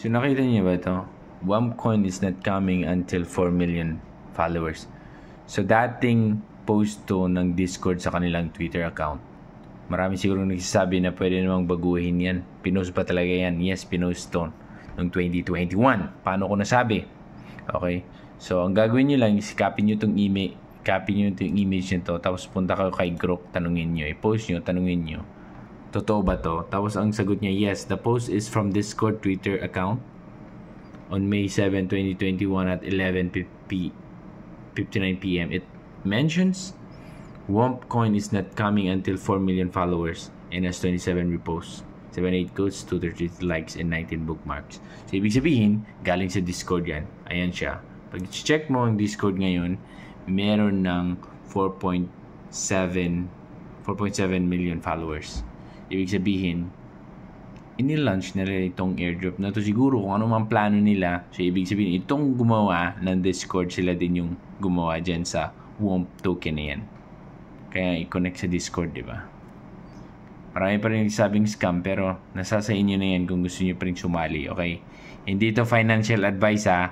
So nakita niyo ba ito? WampCoin is not coming until 4 million followers. So dating post to ng Discord sa kanilang Twitter account. Marami siguro nagsasabi na pwede namang baguhin yan. Pinost pa talaga yan. Yes, pinost to noong 2021. Paano ko nasabi? Okay. So ang gagawin nyo lang is copy nyo itong email. Copy nyo itong image nito. Tapos punta kayo kay Grok. Tanungin nyo. I-post nyo. Tanungin nyo. Totoo ba to? Tapos ang sagot niya, yes. The post is from Discord Twitter account on May 7, 2021 at 11:59 p.m. It mentions WampCoin is not coming until 4 million followers and has 27 reposts, 78 quotes, 230 likes, and 19 bookmarks. So, ibig sabihin, galing sa Discord yan. Ayan siya. Pag check mo ang Discord ngayon, meron ng 4.7 million followers. Ibig sabihin, ini-launch nila itong airdrop na to siguro kung ano mang plano nila. So, ibig sabihin, itong gumawa ng Discord, sila din yung gumawa dyan sa WAMP token na yan. Kaya, i-connect sa Discord, di ba? Marami pa rin sabing scam, pero nasa sa inyo na yan kung gusto nyo pa rin sumali, okay? Hindi ito financial advice, ha?